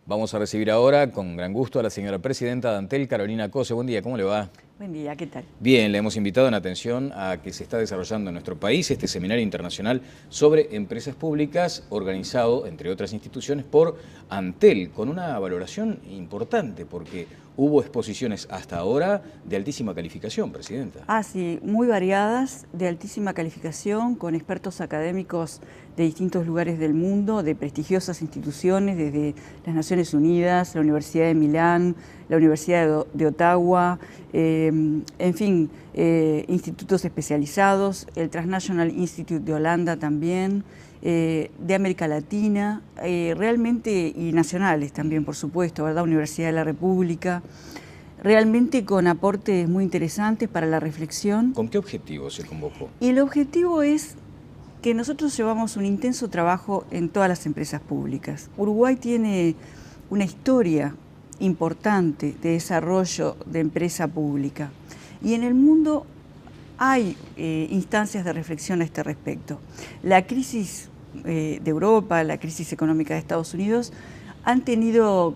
Vamos a recibir ahora con gran gusto a la señora presidenta de Antel, Carolina Cose. Buen día, ¿cómo le va? Buen día, ¿qué tal? Bien, le hemos invitado en atención a que se está desarrollando en nuestro país este seminario internacional sobre empresas públicas organizado, entre otras instituciones, por Antel, con una valoración importante porque hubo exposiciones hasta ahora de altísima calificación, presidenta. Sí, muy variadas, de altísima calificación, con expertos académicos de distintos lugares del mundo, de prestigiosas instituciones, desde las Naciones Unidas, la Universidad de Milán, la Universidad de Ottawa, en fin, institutos especializados, el Transnational Institute de Holanda también, de América Latina, realmente, y nacionales también, por supuesto, ¿verdad? Universidad de la República, realmente con aportes muy interesantes para la reflexión. ¿Con qué objetivo se convocó? Y el objetivo es que nosotros llevamos un intenso trabajo en todas las empresas públicas. Uruguay tiene una historia importante de desarrollo de empresa pública y en el mundo hay instancias de reflexión a este respecto. La crisis de Europa, la crisis económica de Estados Unidos, han tenido,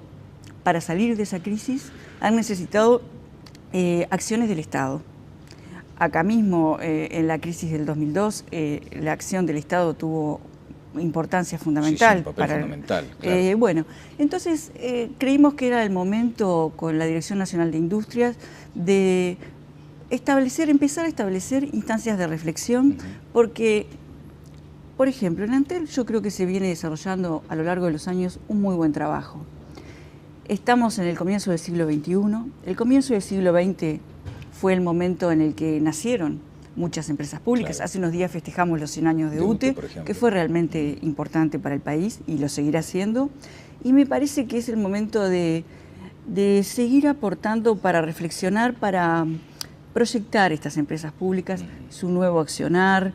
para salir de esa crisis, han necesitado acciones del Estado. Acá mismo, en la crisis del 2002, la acción del Estado tuvo importancia fundamental. Sí, un papel fundamental, claro. Bueno, entonces creímos que era el momento, con la Dirección Nacional de Industrias, de empezar a establecer instancias de reflexión, porque, por ejemplo, en Antel yo creo que se viene desarrollando a lo largo de los años un muy buen trabajo. Estamos en el comienzo del siglo XXI. El comienzo del siglo XX fue el momento en el que nacieron muchas empresas públicas. Claro. Hace unos días festejamos los 100 años de UTE, que fue realmente importante para el país y lo seguirá siendo. Y me parece que es el momento de seguir aportando para reflexionar, para proyectar estas empresas públicas, su nuevo accionar,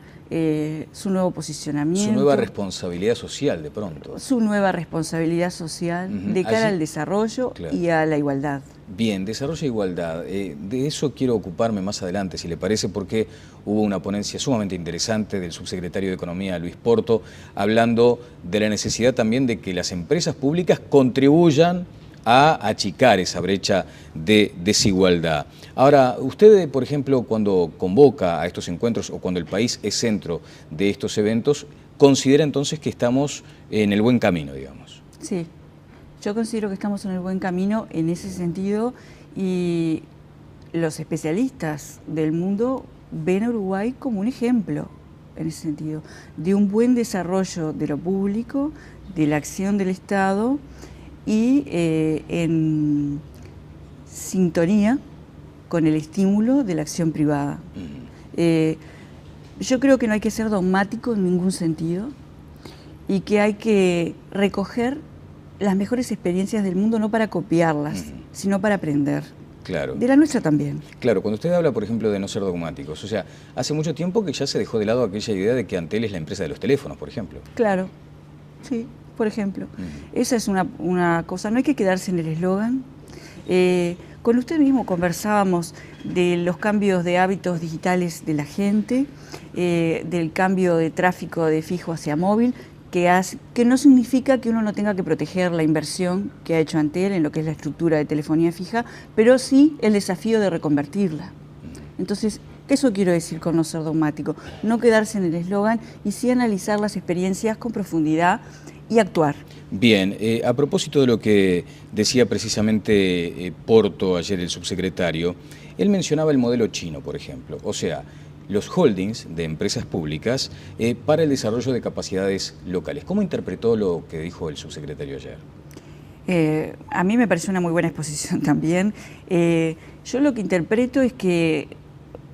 su nuevo posicionamiento. Su nueva responsabilidad social, de pronto. Su nueva responsabilidad social de cara al desarrollo, claro, y a la igualdad. Bien, desarrollo e igualdad. De eso quiero ocuparme más adelante, si le parece, porque hubo una ponencia sumamente interesante del subsecretario de Economía, Luis Porto, hablando de la necesidad también de que las empresas públicas contribuyan a achicar esa brecha de desigualdad. Ahora, usted, por ejemplo, cuando convoca a estos encuentros o cuando el país es centro de estos eventos, ¿considera entonces que estamos en el buen camino, digamos? Sí, yo considero que estamos en el buen camino en ese sentido y los especialistas del mundo ven a Uruguay como un ejemplo en ese sentido, de un buen desarrollo de lo público, de la acción del Estado y en sintonía con el estímulo de la acción privada. Yo creo que no hay que ser dogmático en ningún sentido y que hay que recoger las mejores experiencias del mundo, no para copiarlas, sino para aprender. Claro. De la nuestra también. Claro, cuando usted habla, por ejemplo, de no ser dogmáticos, o sea, hace mucho tiempo que ya se dejó de lado aquella idea de que Antel es la empresa de los teléfonos, por ejemplo. Claro, sí, por ejemplo. Esa es una cosa, no hay que quedarse en el eslogan. Con usted mismo conversábamos de los cambios de hábitos digitales de la gente, del cambio de tráfico de fijo hacia móvil, que no significa que uno no tenga que proteger la inversión que ha hecho Antel en lo que es la estructura de telefonía fija, pero sí el desafío de reconvertirla. Entonces, eso quiero decir con no ser dogmático, no quedarse en el eslogan y sí analizar las experiencias con profundidad y actuar. Bien, a propósito de lo que decía precisamente Porto ayer, el subsecretario, él mencionaba el modelo chino, por ejemplo, o sea, los holdings de empresas públicas para el desarrollo de capacidades locales. ¿Cómo interpretó lo que dijo el subsecretario ayer? A mí me pareció una muy buena exposición también. Yo lo que interpreto es que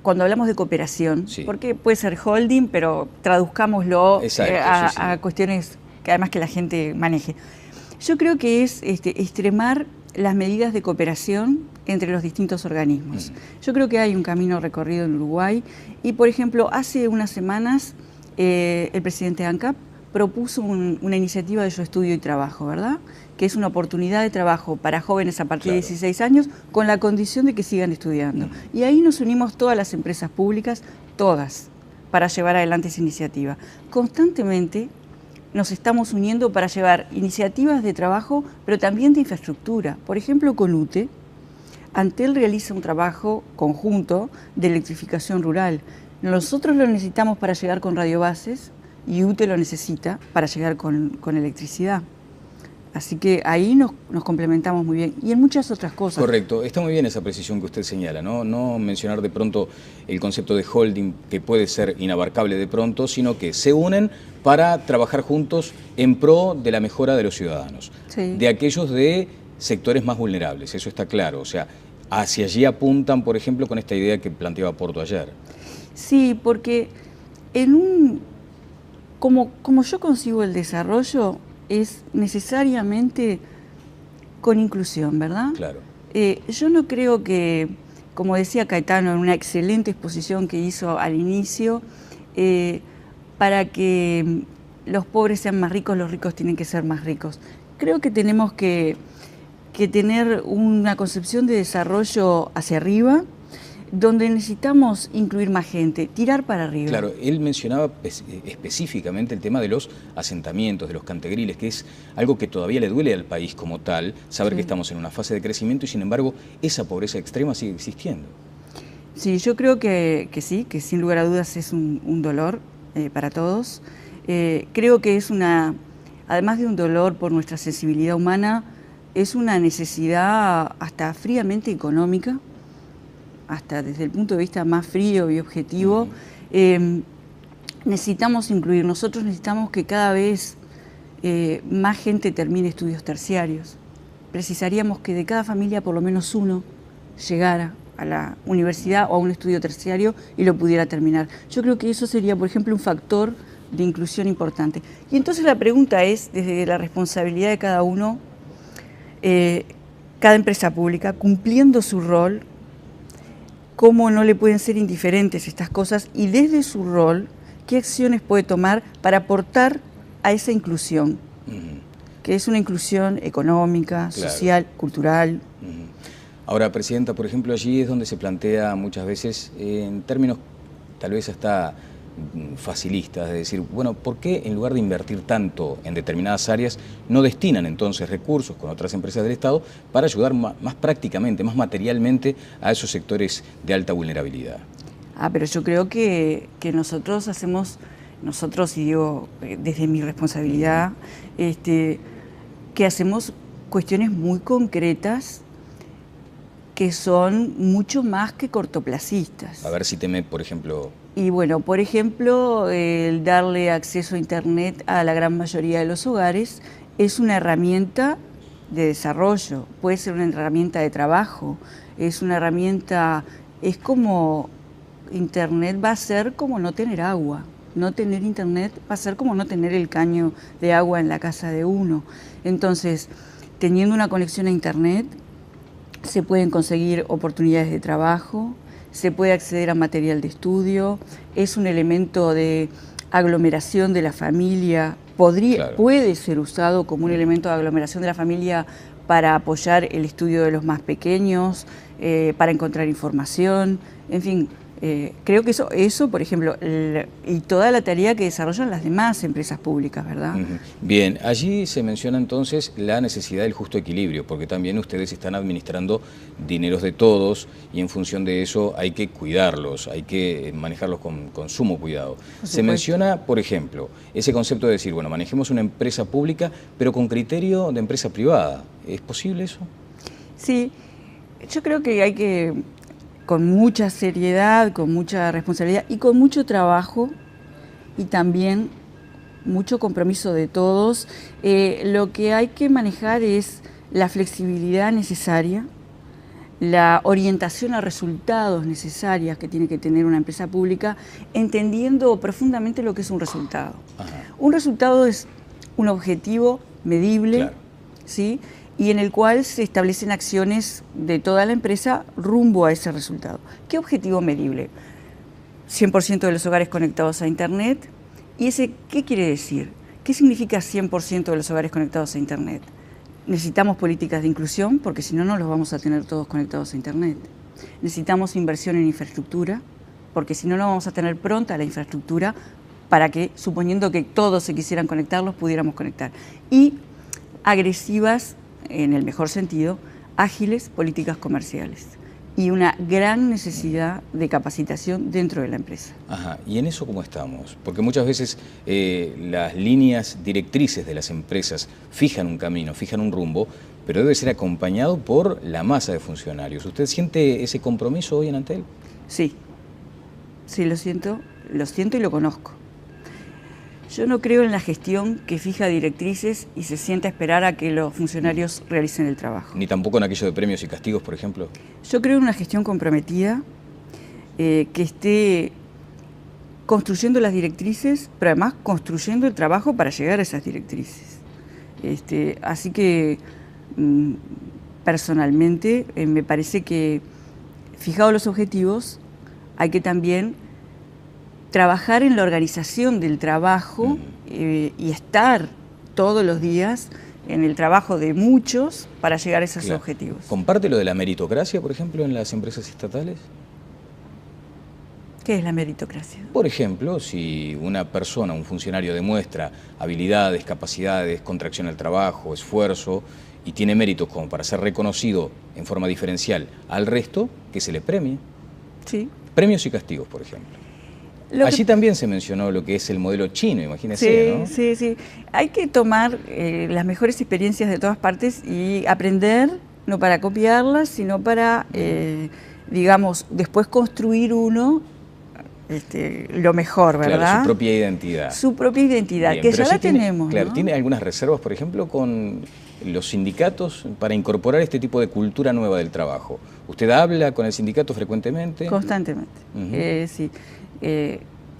cuando hablamos de cooperación, sí, porque puede ser holding, pero traduzcámoslo a cuestiones que además que la gente maneje. Yo creo que es extremar las medidas de cooperación entre los distintos organismos. Yo creo que hay un camino recorrido en Uruguay y, por ejemplo, hace unas semanas el presidente ANCAP propuso una iniciativa de Yo Estudio y Trabajo, ¿verdad? Que es una oportunidad de trabajo para jóvenes a partir de 16 años con la condición de que sigan estudiando. Y ahí nos unimos todas las empresas públicas, todas, para llevar adelante esa iniciativa. Constantemente nos estamos uniendo para llevar iniciativas de trabajo, pero también de infraestructura. Por ejemplo, con UTE, Antel realiza un trabajo conjunto de electrificación rural. Nosotros lo necesitamos para llegar con radiobases y UTE lo necesita para llegar con electricidad. Así que ahí nos complementamos muy bien y en muchas otras cosas. Correcto, está muy bien esa precisión que usted señala, ¿no? No mencionar de pronto el concepto de holding que puede ser inabarcable de pronto, sino que se unen para trabajar juntos en pro de la mejora de los ciudadanos, sí, de aquellos de sectores más vulnerables, eso está claro, o sea, hacia allí apuntan, por ejemplo, con esta idea que planteaba Porto ayer. Sí, porque como yo concibo el desarrollo, es necesariamente con inclusión, ¿verdad? Claro. Yo no creo que, como decía Caetano en una excelente exposición que hizo al inicio, para que los pobres sean más ricos, los ricos tienen que ser más ricos. Creo que tenemos que tener una concepción de desarrollo hacia arriba, donde necesitamos incluir más gente, tirar para arriba. Claro, él mencionaba específicamente el tema de los asentamientos, de los cantegriles, que es algo que todavía le duele al país como tal, saber que estamos en una fase de crecimiento y sin embargo esa pobreza extrema sigue existiendo. Sí, yo creo que sí, que sin lugar a dudas es un dolor para todos. Creo que es además de un dolor por nuestra sensibilidad humana, es una necesidad hasta fríamente económica, hasta desde el punto de vista más frío y objetivo. Necesitamos incluir, nosotros necesitamos que cada vez más gente termine estudios terciarios. Precisaríamos que de cada familia por lo menos uno llegara a la universidad o a un estudio terciario y lo pudiera terminar. Yo creo que eso sería, por ejemplo, un factor de inclusión importante. Y entonces la pregunta es, desde la responsabilidad de cada uno, cada empresa pública, cumpliendo su rol, cómo no le pueden ser indiferentes estas cosas y desde su rol, qué acciones puede tomar para aportar a esa inclusión, que es una inclusión económica, social, cultural. Ahora, Presidenta, por ejemplo, allí es donde se plantea muchas veces, en términos tal vez hasta facilistas, de decir, bueno, ¿por qué en lugar de invertir tanto en determinadas áreas no destinan entonces recursos con otras empresas del Estado para ayudar más prácticamente, más materialmente a esos sectores de alta vulnerabilidad? Pero yo creo que nosotros y digo desde mi responsabilidad, que hacemos cuestiones muy concretas que son mucho más que cortoplacistas. A ver, cíteme, por ejemplo. Y bueno, por ejemplo, el darle acceso a Internet a la gran mayoría de los hogares es una herramienta de desarrollo, puede ser una herramienta de trabajo, es una herramienta, es como Internet va a ser como no tener agua. No tener Internet va a ser como no tener el caño de agua en la casa de uno. Entonces, teniendo una conexión a Internet, se pueden conseguir oportunidades de trabajo, se puede acceder a material de estudio, es un elemento de aglomeración de la familia, puede ser usado como un elemento de aglomeración de la familia para apoyar el estudio de los más pequeños, para encontrar información, en fin. Creo que eso, por ejemplo, y toda la tarea que desarrollan las demás empresas públicas, ¿verdad? Bien, allí se menciona entonces la necesidad del justo equilibrio, porque también ustedes están administrando dineros de todos y en función de eso hay que cuidarlos, hay que manejarlos con sumo cuidado. Se menciona, por ejemplo, ese concepto de decir, bueno, manejemos una empresa pública, pero con criterio de empresa privada. ¿Es posible eso? Sí, yo creo que hay que, con mucha seriedad, con mucha responsabilidad y con mucho trabajo y también mucho compromiso de todos, lo que hay que manejar es la flexibilidad necesaria, la orientación a resultados necesarias que tiene que tener una empresa pública, entendiendo profundamente lo que es un resultado. Un resultado es un objetivo medible, ¿sí?, y en el cual se establecen acciones de toda la empresa rumbo a ese resultado. ¿Qué objetivo medible? 100% de los hogares conectados a Internet. ¿Y ese qué quiere decir? ¿Qué significa 100% de los hogares conectados a Internet? Necesitamos políticas de inclusión, porque si no, no los vamos a tener todos conectados a Internet. Necesitamos inversión en infraestructura, porque si no, no vamos a tener pronta la infraestructura para que, suponiendo que todos se quisieran conectar, los pudiéramos conectar. Y agresivas, en el mejor sentido, ágiles políticas comerciales. Y una gran necesidad de capacitación dentro de la empresa. Ajá, ¿y en eso cómo estamos? Porque muchas veces las líneas directrices de las empresas fijan un camino, fijan un rumbo, pero debe ser acompañado por la masa de funcionarios. ¿Usted siente ese compromiso hoy en Antel? Sí, sí lo siento y lo conozco. Yo no creo en la gestión que fija directrices y se sienta a esperar a que los funcionarios realicen el trabajo. ¿Ni tampoco en aquello de premios y castigos, por ejemplo? Yo creo en una gestión comprometida, que esté construyendo las directrices, pero además construyendo el trabajo para llegar a esas directrices. Así que, personalmente, me parece que, fijados los objetivos, hay que también trabajar en la organización del trabajo y estar todos los días en el trabajo de muchos para llegar a esos objetivos. ¿Comparte lo de la meritocracia, por ejemplo, en las empresas estatales? ¿Qué es la meritocracia? Por ejemplo, si una persona, un funcionario demuestra habilidades, capacidades, contracción al trabajo, esfuerzo y tiene méritos como para ser reconocido en forma diferencial al resto, que se le premie. Sí. Premios y castigos, por ejemplo. Allí también se mencionó lo que es el modelo chino, imagínese, ¿no? Sí, sí. Hay que tomar las mejores experiencias de todas partes y aprender, no para copiarlas, sino para, digamos, después construir uno lo mejor, ¿verdad? Claro, su propia identidad. Su propia identidad, Bien, que ya la tenemos, Claro, ¿no? ¿Tiene algunas reservas, por ejemplo, con los sindicatos para incorporar este tipo de cultura nueva del trabajo? ¿Usted habla con el sindicato frecuentemente? Constantemente, sí.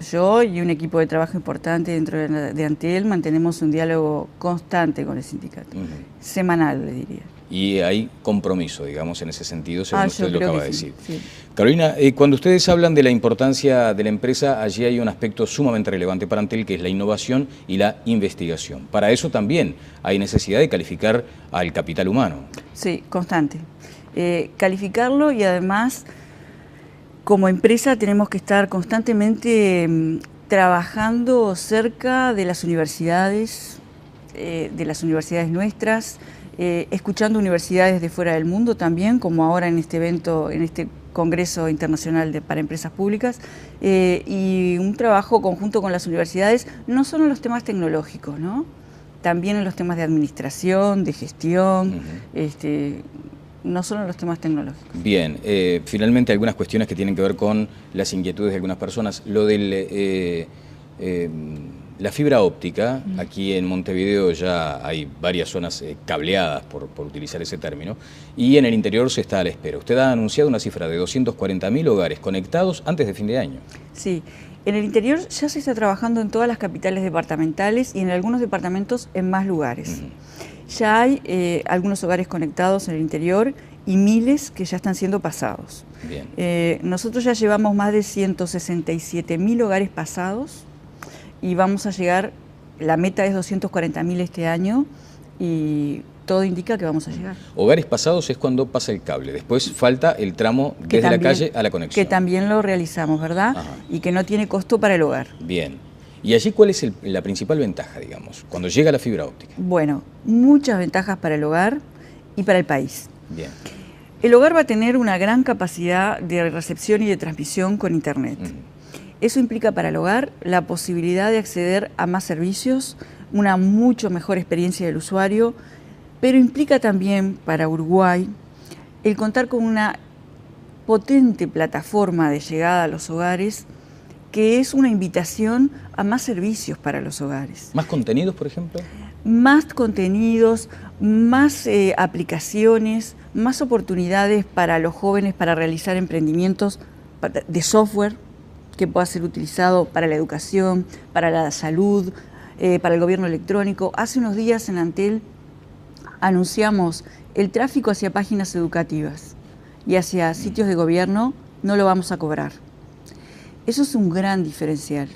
Yo y un equipo de trabajo importante dentro de Antel mantenemos un diálogo constante con el sindicato, semanal, le diría. Y hay compromiso, digamos, en ese sentido, según usted lo acaba de decir. Sí. Carolina, cuando ustedes hablan de la importancia de la empresa, allí hay un aspecto sumamente relevante para Antel, que es la innovación y la investigación. Para eso también hay necesidad de calificar al capital humano. Sí, constante. Calificarlo y además, como empresa tenemos que estar constantemente trabajando cerca de las universidades nuestras, escuchando universidades de fuera del mundo también, como ahora en este evento, en este Congreso Internacional para Empresas Públicas, y un trabajo conjunto con las universidades, no solo en los temas tecnológicos, ¿no? También en los temas de administración, de gestión, no solo en los temas tecnológicos. Bien, finalmente algunas cuestiones que tienen que ver con las inquietudes de algunas personas. Lo del la fibra óptica, aquí en Montevideo ya hay varias zonas cableadas, por utilizar ese término, y en el interior se está a la espera. Usted ha anunciado una cifra de 240.000 hogares conectados antes de fin de año. Sí, en el interior ya se está trabajando en todas las capitales departamentales y en algunos departamentos en más lugares. Ya hay algunos hogares conectados en el interior y miles que ya están siendo pasados. Bien. Nosotros ya llevamos más de 167.000 hogares pasados y vamos a llegar, la meta es 240.000 este año y todo indica que vamos a llegar. Hogares pasados es cuando pasa el cable, después falta el tramo desde la calle a la conexión. Que también lo realizamos, ¿verdad? Ajá. Y que no tiene costo para el hogar. Bien. ¿Y allí cuál es la principal ventaja, digamos, cuando llega la fibra óptica? Bueno, muchas ventajas para el hogar y para el país. Bien. El hogar va a tener una gran capacidad de recepción y de transmisión con Internet. Eso implica para el hogar la posibilidad de acceder a más servicios, una mucho mejor experiencia del usuario, pero implica también para Uruguay el contar con una potente plataforma de llegada a los hogares, que es una invitación a más servicios para los hogares. ¿Más contenidos, por ejemplo? Más contenidos, más aplicaciones, más oportunidades para los jóvenes para realizar emprendimientos de software que pueda ser utilizado para la educación, para la salud, para el gobierno electrónico. Hace unos días en Antel anunciamos el tráfico hacia páginas educativas y hacia sitios de gobierno no lo vamos a cobrar. Eso es un gran diferencial.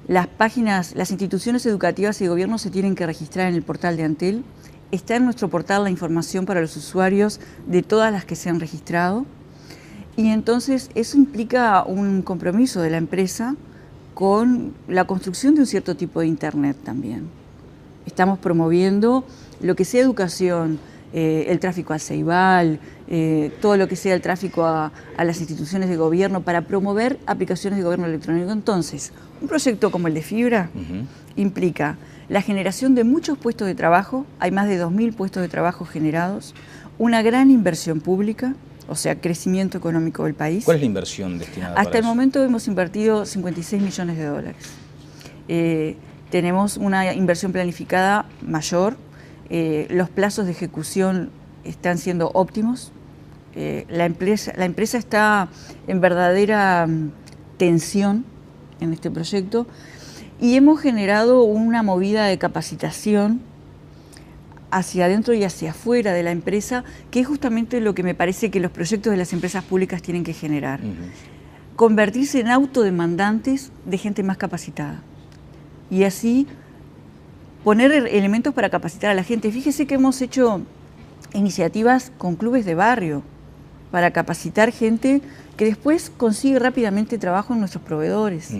Las instituciones educativas y de gobierno se tienen que registrar en el portal de Antel. Está en nuestro portal la información para los usuarios de todas las que se han registrado. Y entonces eso implica un compromiso de la empresa con la construcción de un cierto tipo de Internet también. Estamos promoviendo lo que sea educación, el tráfico al Ceibal, todo lo que sea el tráfico a las instituciones de gobierno para promover aplicaciones de gobierno electrónico. Entonces, un proyecto como el de Fibra implica la generación de muchos puestos de trabajo, hay más de 2.000 puestos de trabajo generados, una gran inversión pública, o sea, crecimiento económico del país. ¿Cuál es la inversión destinada para eso? Hasta el momento hemos invertido 56 millones de dólares. Tenemos una inversión planificada mayor, los plazos de ejecución están siendo óptimos, la empresa está en verdadera tensión en este proyecto y hemos generado una movida de capacitación hacia adentro y hacia afuera de la empresa, que es justamente lo que me parece que los proyectos de las empresas públicas tienen que generar. Convertirse en autodemandantes de gente más capacitada. Y así poner elementos para capacitar a la gente. Fíjese que hemos hecho iniciativas con clubes de barrio para capacitar gente que después consigue rápidamente trabajo en nuestros proveedores.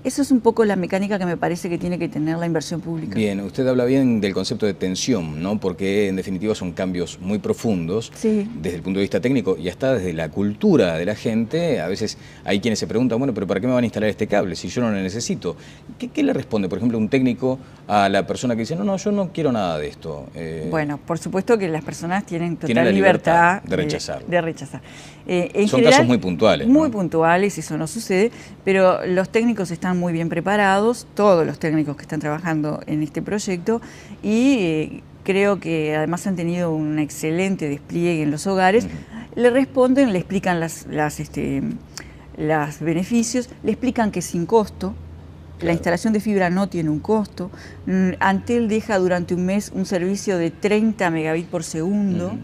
Esa es un poco la mecánica que me parece que tiene que tener la inversión pública. Bien, usted habla bien del concepto de tensión, ¿no? Porque en definitiva son cambios muy profundos desde el punto de vista técnico y hasta desde la cultura de la gente. A veces hay quienes se preguntan, bueno, pero ¿para qué me van a instalar este cable si yo no lo necesito? ¿Qué le responde, por ejemplo, un técnico a la persona que dice, no, yo no quiero nada de esto? Bueno, por supuesto que las personas tienen total libertad de rechazarlo. De rechazar. Son general, casos muy puntuales. Muy puntuales, eso no sucede, pero los técnicos están muy bien preparados, todos los técnicos que están trabajando en este proyecto, y creo que además han tenido un excelente despliegue en los hogares. Le responden, le explican los beneficios, le explican que es sin costo. La instalación de fibra no tiene un costo. Antel deja durante un mes un servicio de 30 megabits por segundo,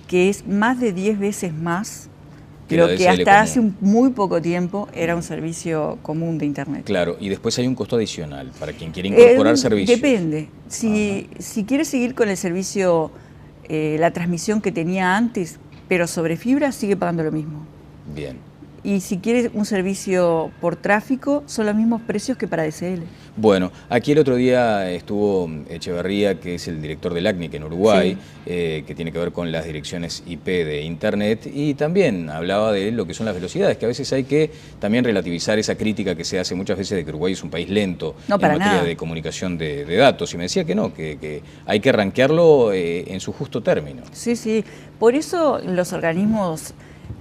que es más de 10 veces más lo que hasta hace muy poco tiempo era un servicio común de Internet. Claro, y después hay un costo adicional para quien quiere incorporar servicios. Depende. Si quiere seguir con el servicio, la transmisión que tenía antes, pero sobre fibra, sigue pagando lo mismo. Bien. Y si quiere un servicio por tráfico, son los mismos precios que para DSL. Bueno, aquí el otro día estuvo Echeverría, que es el director del ACNIC en Uruguay, que tiene que ver con las direcciones IP de Internet, y también hablaba de lo que son las velocidades, que a veces hay que también relativizar esa crítica que se hace muchas veces de que Uruguay es un país lento en materia de comunicación de datos, y me decía que no, que hay que rankearlo en su justo término. Sí, sí, por eso los organismos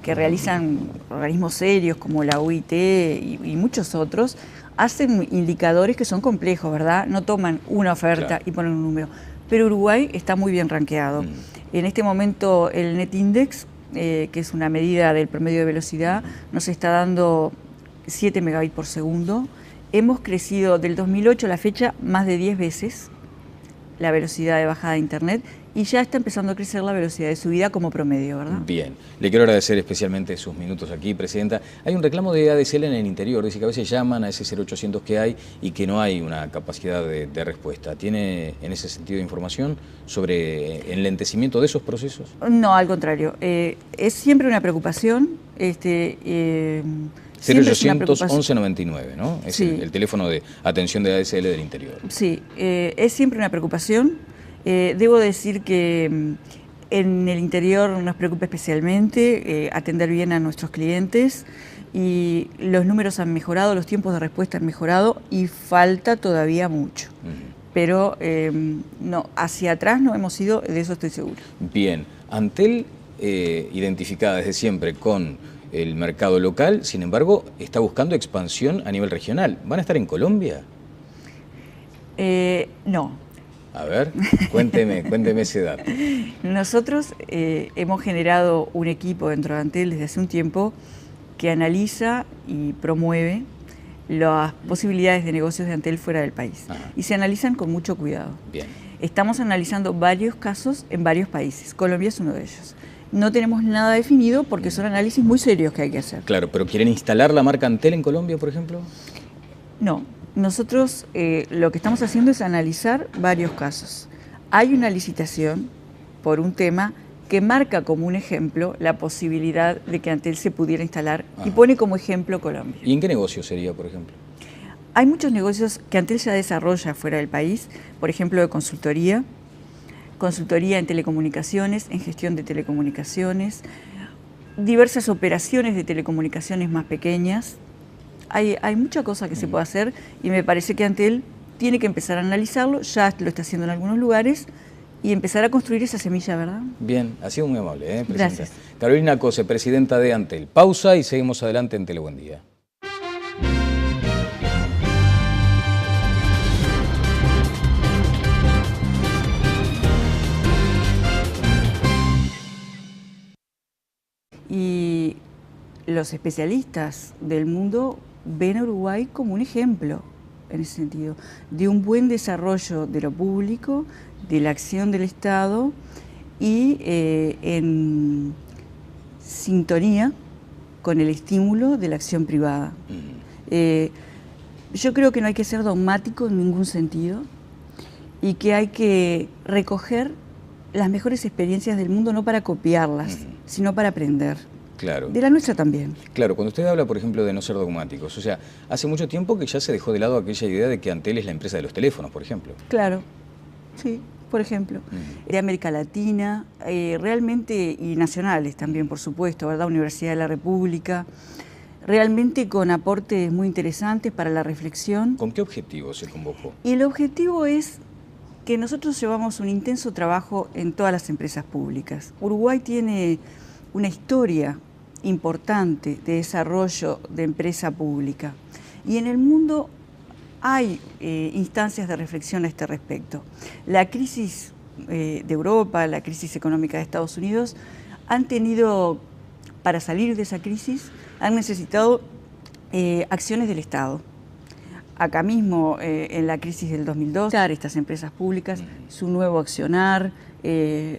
que realizan, organismos serios como la UIT y muchos otros, hacen indicadores que son complejos, ¿verdad? No toman una oferta y ponen un número. Pero Uruguay está muy bien rankeado. En este momento el NetIndex, que es una medida del promedio de velocidad, nos está dando 7 megabits por segundo. Hemos crecido del 2008 a la fecha más de 10 veces la velocidad de bajada de Internet y ya está empezando a crecer la velocidad de subida como promedio, ¿verdad? Bien. Le quiero agradecer especialmente sus minutos aquí, Presidenta. Hay un reclamo de ADSL en el interior, dice que a veces llaman a ese 0800 que hay y que no hay una capacidad de respuesta. ¿Tiene en ese sentido información sobre el enlentecimiento de esos procesos? No, al contrario. Es siempre una preocupación. 0800 1199, ¿no? Es el teléfono de atención de ADSL del interior. Sí, es siempre una preocupación. Debo decir que en el interior nos preocupa especialmente atender bien a nuestros clientes y los números han mejorado, los tiempos de respuesta han mejorado y falta todavía mucho. Pero no, hacia atrás no hemos ido, de eso estoy seguro. Bien, Antel, identificada desde siempre con el mercado local, sin embargo, está buscando expansión a nivel regional. ¿Van a estar en Colombia? No. A ver, cuénteme ese dato. Nosotros hemos generado un equipo dentro de Antel desde hace un tiempo que analiza y promueve las posibilidades de negocios de Antel fuera del país. Y se analizan con mucho cuidado. Bien. Estamos analizando varios casos en varios países. Colombia es uno de ellos. No tenemos nada definido porque son análisis muy serios que hay que hacer. Claro, pero ¿quieren instalar la marca Antel en Colombia, por ejemplo? No. Nosotros lo que estamos haciendo es analizar varios casos. Hay una licitación por un tema que marca como un ejemplo la posibilidad de que Antel se pudiera instalar y pone como ejemplo Colombia. ¿Y en qué negocio sería, por ejemplo? Hay muchos negocios que Antel ya desarrolla fuera del país, por ejemplo, de consultoría en telecomunicaciones, en gestión de telecomunicaciones, diversas operaciones de telecomunicaciones más pequeñas. Hay mucha cosa que se puede hacer y me parece que Antel tiene que empezar a analizarlo, ya lo está haciendo en algunos lugares, y empezar a construir esa semilla, ¿verdad? Bien, ha sido muy amable, Presidenta. Gracias. Carolina Cose, presidenta de Antel. Pausa y seguimos adelante en Tele Buen Día. Y los especialistas del mundo ven a Uruguay como un ejemplo, en ese sentido, de un buen desarrollo de lo público, de la acción del Estado y en sintonía con el estímulo de la acción privada. Yo creo que no hay que ser dogmático en ningún sentido y que hay que recoger las mejores experiencias del mundo, no para copiarlas, sino para aprender. Claro. De la nuestra también. Claro, cuando usted habla, por ejemplo, de no ser dogmáticos, o sea, hace mucho tiempo que ya se dejó de lado aquella idea de que Antel es la empresa de los teléfonos, por ejemplo. Claro, sí, por ejemplo. De América Latina, realmente, y nacionales también, por supuesto, ¿verdad? Universidad de la República, realmente con aportes muy interesantes para la reflexión. ¿Con qué objetivo se convocó? Y el objetivo es que nosotros llevamos un intenso trabajo en todas las empresas públicas. Uruguay tiene una historia importante de desarrollo de empresa pública y en el mundo hay instancias de reflexión a este respecto. La crisis de Europa, la crisis económica de Estados Unidos han tenido, para salir de esa crisis, han necesitado acciones del Estado. Acá mismo, en la crisis del 2002, estas empresas públicas, su nuevo accionar,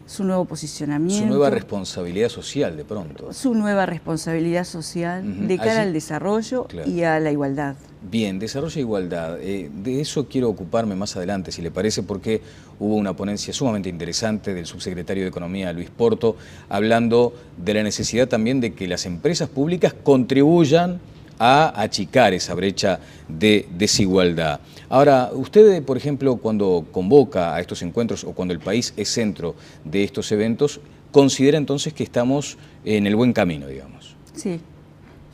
su nuevo posicionamiento. Su nueva responsabilidad social, de pronto. Su nueva responsabilidad social de cara al desarrollo y a la igualdad. Bien, desarrollo e igualdad. De eso quiero ocuparme más adelante, si le parece, porque hubo una ponencia sumamente interesante del subsecretario de Economía, Luis Porto, hablando de la necesidad también de que las empresas públicas contribuyan a achicar esa brecha de desigualdad. Ahora, usted, por ejemplo, cuando convoca a estos encuentros o cuando el país es centro de estos eventos, ¿considera entonces que estamos en el buen camino, digamos? Sí,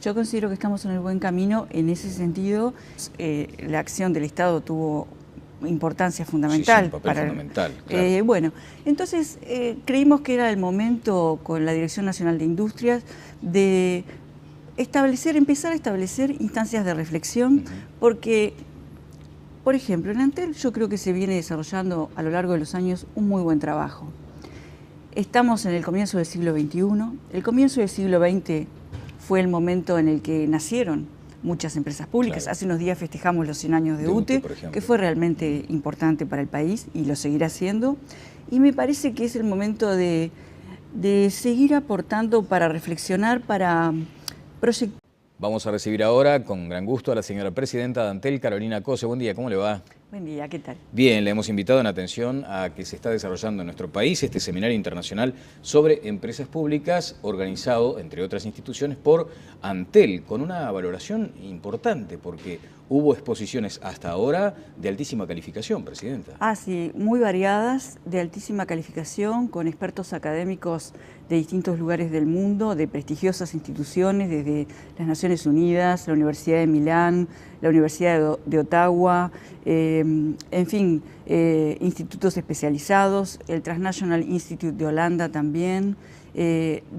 yo considero que estamos en el buen camino. En ese sentido, la acción del Estado tuvo importancia fundamental. Sí, un papel fundamental, claro. Bueno, entonces creímos que era el momento con la Dirección Nacional de Industrias de empezar a establecer instancias de reflexión, porque, por ejemplo, en Antel yo creo que se viene desarrollando a lo largo de los años un muy buen trabajo. Estamos en el comienzo del siglo XXI. El comienzo del siglo XX fue el momento en el que nacieron muchas empresas públicas. Claro. Hace unos días festejamos los 100 años de UTE, que fue realmente importante para el país y lo seguirá siendo. Y me parece que es el momento de seguir aportando para reflexionar, para proyectar. Vamos a recibir ahora con gran gusto a la señora presidenta de Antel, Carolina Cose. Buen día, ¿cómo le va? Buen día, ¿qué tal? Bien, le hemos invitado en atención a que se está desarrollando en nuestro país este seminario internacional sobre empresas públicas, organizado, entre otras instituciones, por Antel, con una valoración importante, porque hubo exposiciones hasta ahora de altísima calificación, presidenta. Ah, sí, muy variadas, de altísima calificación, con expertos académicos de distintos lugares del mundo, de prestigiosas instituciones, desde las Naciones Unidas, la Universidad de Milán, la Universidad de Ottawa, en fin, institutos especializados, el Transnational Institute de Holanda también,